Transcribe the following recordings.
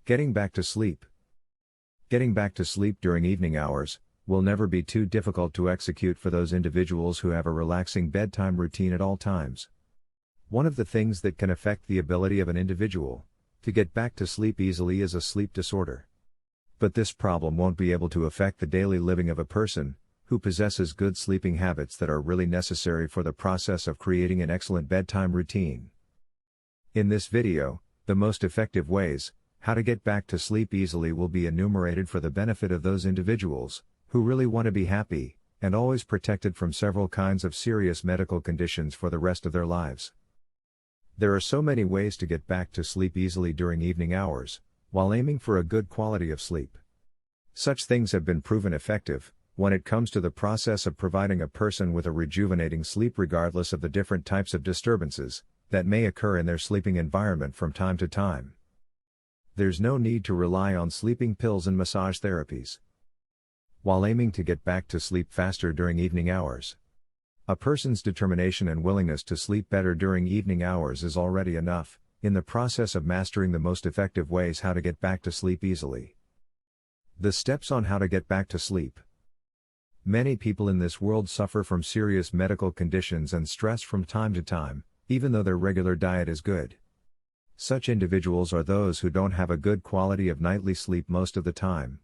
Getting back to sleep. Getting back to sleep during evening hours will never be too difficult to execute for those individuals who have a relaxing bedtime routine at all times. One of the things that can affect the ability of an individual to get back to sleep easily is a sleep disorder. But this problem won't be able to affect the daily living of a person who possesses good sleeping habits that are really necessary for the process of creating an excellent bedtime routine. In this video, the most effective ways how to get back to sleep easily will be enumerated for the benefit of those individuals who really want to be happy and always protected from several kinds of serious medical conditions for the rest of their lives. There are so many ways to get back to sleep easily during evening hours, while aiming for a good quality of sleep. Such things have been proven effective when it comes to the process of providing a person with a rejuvenating sleep regardless of the different types of disturbances that may occur in their sleeping environment from time to time. There's no need to rely on sleeping pills and massage therapies while aiming to get back to sleep faster during evening hours. A person's determination and willingness to sleep better during evening hours is already enough in the process of mastering the most effective ways how to get back to sleep easily. The steps on how to get back to sleep. Many people in this world suffer from serious medical conditions and stress from time to time, even though their regular diet is good. Such individuals are those who don't have a good quality of nightly sleep most of the time.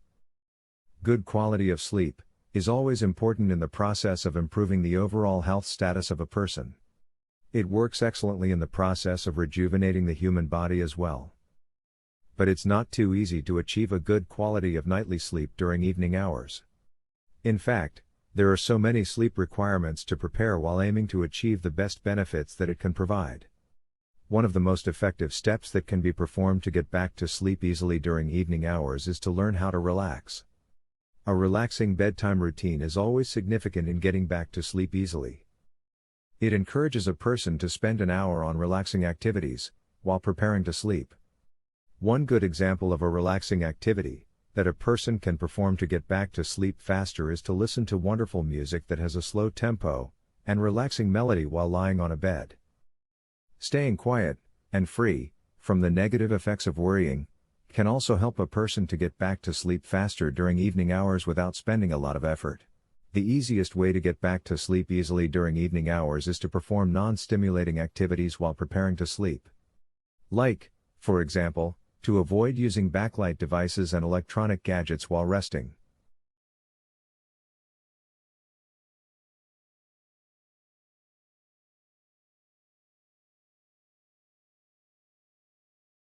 Good quality of sleep is always important in the process of improving the overall health status of a person. It works excellently in the process of rejuvenating the human body as well. But it's not too easy to achieve a good quality of nightly sleep during evening hours. In fact, there are so many sleep requirements to prepare while aiming to achieve the best benefits that it can provide. One of the most effective steps that can be performed to get back to sleep easily during evening hours is to learn how to relax. A relaxing bedtime routine is always significant in getting back to sleep easily. It encourages a person to spend an hour on relaxing activities while preparing to sleep. One good example of a relaxing activity that a person can perform to get back to sleep faster is to listen to wonderful music that has a slow tempo and relaxing melody while lying on a bed. Staying quiet and free from the negative effects of worrying can also help a person to get back to sleep faster during evening hours without spending a lot of effort. The easiest way to get back to sleep easily during evening hours is to perform non-stimulating activities while preparing to sleep. Like, for example, to avoid using backlight devices and electronic gadgets while resting.